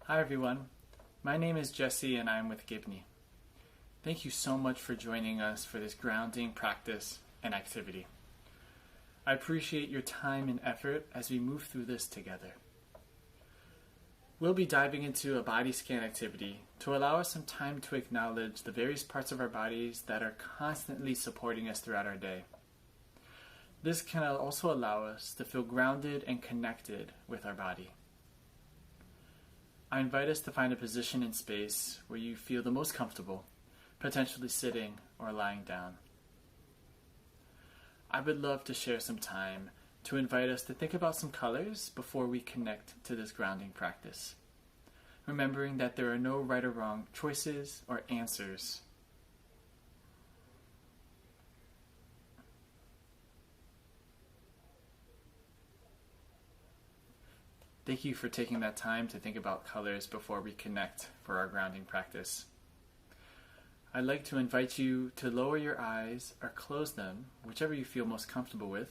Hi everyone, my name is Jesse and I'm with Gibney. Thank you so much for joining us for this grounding practice and activity. I appreciate your time and effort as we move through this together. We'll be diving into a body scan activity to allow us some time to acknowledge the various parts of our bodies that are constantly supporting us throughout our day. This can also allow us to feel grounded and connected with our body. I invite us to find a position in space where you feel the most comfortable, potentially sitting or lying down. I would love to share some time to invite us to think about some colors before we connect to this grounding practice, remembering that there are no right or wrong choices or answers. Thank you for taking that time to think about colors before we connect for our grounding practice. I'd like to invite you to lower your eyes or close them, whichever you feel most comfortable with,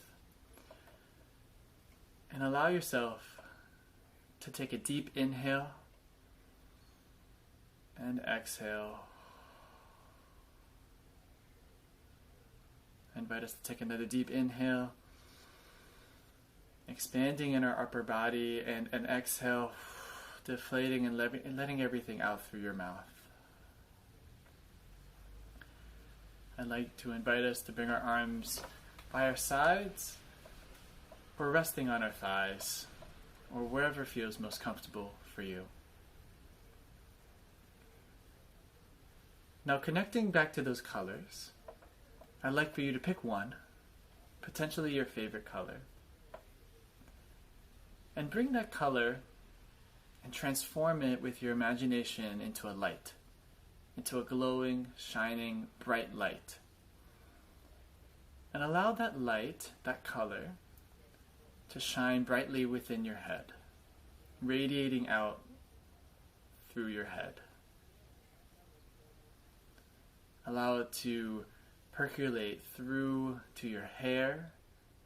and allow yourself to take a deep inhale and exhale. I invite us to take another deep inhale, expanding in our upper body, and an exhale, deflating and letting everything out through your mouth. I'd like to invite us to bring our arms by our sides or resting on our thighs or wherever feels most comfortable for you. Now, connecting back to those colors, I'd like for you to pick one, potentially your favorite color, and bring that color and transform it with your imagination into a light, into a glowing, shining, bright light. And allow that light, that color, to shine brightly within your head, radiating out through your head. Allow it to percolate through to your hair,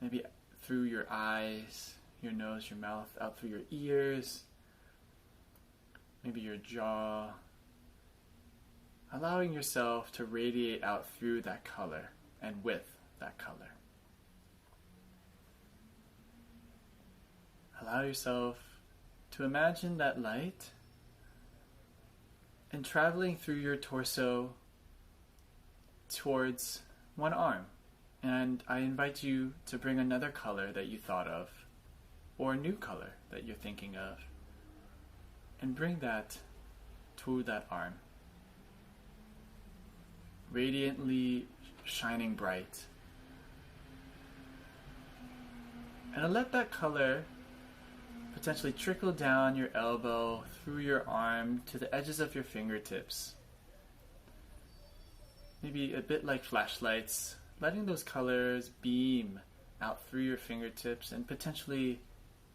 maybe through your eyes, your nose, your mouth, out through your ears, maybe your jaw, allowing yourself to radiate out through that color and with that color. Allow yourself to imagine that light and traveling through your torso towards one arm. And I invite you to bring another color that you thought of, or a new color that you're thinking of, and bring that to that arm, radiantly shining bright. And let that color potentially trickle down your elbow, through your arm, to the edges of your fingertips. Maybe a bit like flashlights, letting those colors beam out through your fingertips and potentially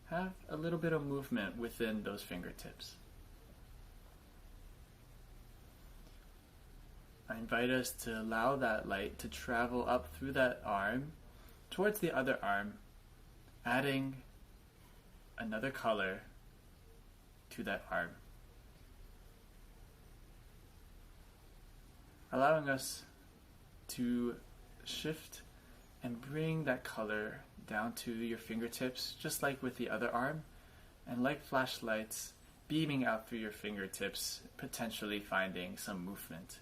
have a little bit of movement within those fingertips. I invite us to allow that light to travel up through that arm towards the other arm, adding another color to that arm. Allowing us to shift and bring that color down to your fingertips, just like with the other arm, and like flashlights, beaming out through your fingertips, potentially finding some movement.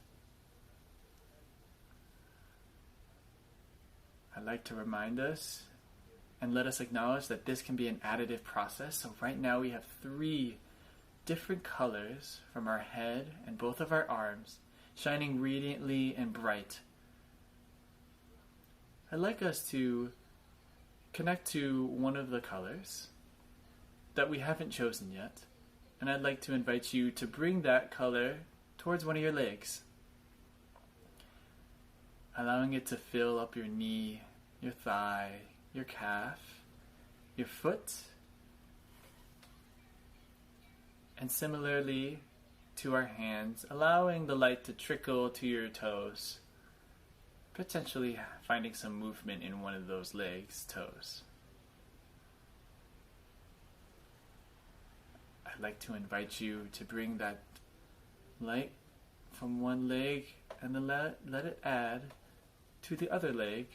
I'd like to remind us and let us acknowledge that this can be an additive process. So right now we have 3 different colors from our head and both of our arms, shining radiantly and bright. I'd like us to connect to one of the colors that we haven't chosen yet, and I'd like to invite you to bring that color towards one of your legs, allowing it to fill up your knee, your thigh, your calf, your foot, and similarly to our hands, allowing the light to trickle to your toes, potentially finding some movement in one of those legs, toes. I'd like to invite you to bring that light from one leg and then let it add to the other leg,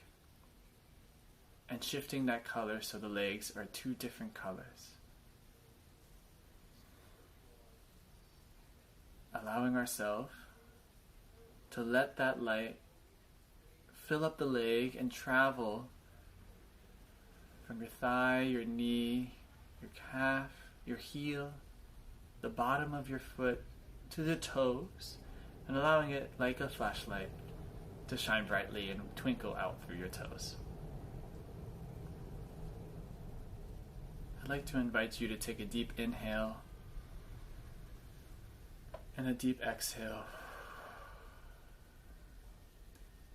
and shifting that color so the legs are two different colors. Allowing ourselves to let that light fill up the leg and travel from your thigh, your knee, your calf, your heel, the bottom of your foot to the toes, and allowing it like a flashlight to shine brightly and twinkle out through your toes. I'd like to invite you to take a deep inhale and a deep exhale,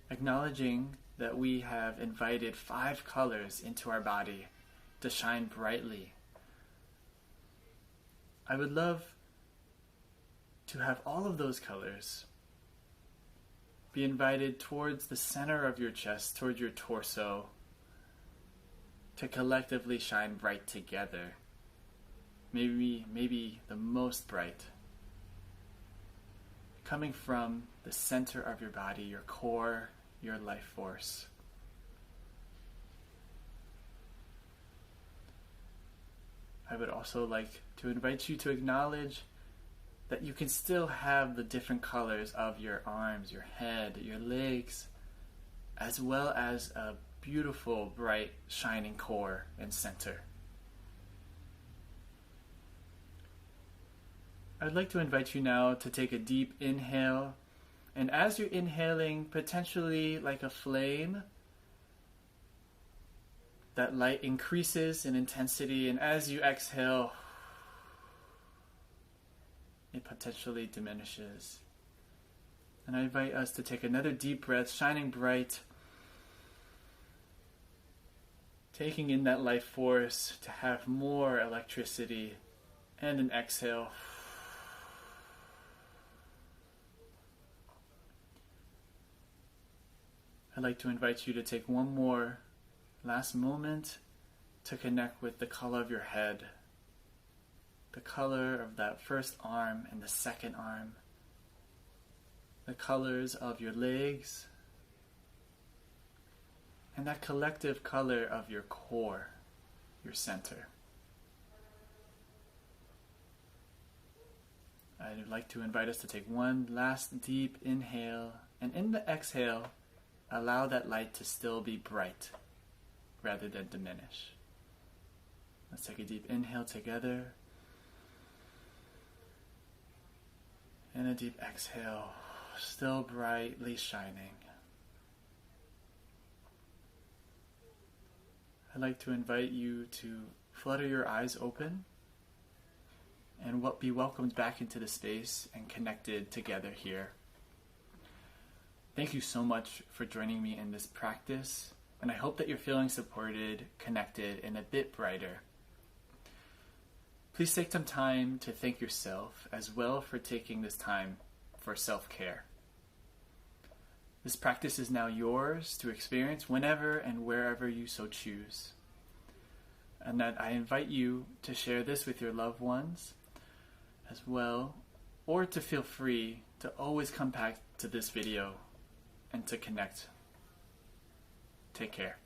acknowledging that we have invited 5 colors into our body to shine brightly. I would love to have all of those colors be invited towards the center of your chest, towards your torso, to collectively shine bright together. Maybe the most bright, coming from the center of your body, your core, your life force. I would also like to invite you to acknowledge that you can still have the different colors of your arms, your head, your legs, as well as a beautiful, bright, shining core and center. I'd like to invite you now to take a deep inhale, and as you're inhaling, potentially like a flame, that light increases in intensity, and as you exhale, it potentially diminishes. And I invite us to take another deep breath, shining bright, taking in that life force to have more electricity, and an exhale. I'd like to invite you to take one more last moment to connect with the color of your head, the color of that first arm and the second arm, the colors of your legs, and that collective color of your core, your center. I'd like to invite us to take one last deep inhale, and in the exhale, allow that light to still be bright rather than diminish. Let's take a deep inhale together, and a deep exhale, still brightly shining. I'd like to invite you to flutter your eyes open and be welcomed back into the space and connected together here. Thank you so much for joining me in this practice, and I hope that you're feeling supported, connected, and a bit brighter. Please take some time to thank yourself as well for taking this time for self-care. This practice is now yours to experience whenever and wherever you so choose. And that I invite you to share this with your loved ones as well, or to feel free to always come back to this video and to connect. Take care.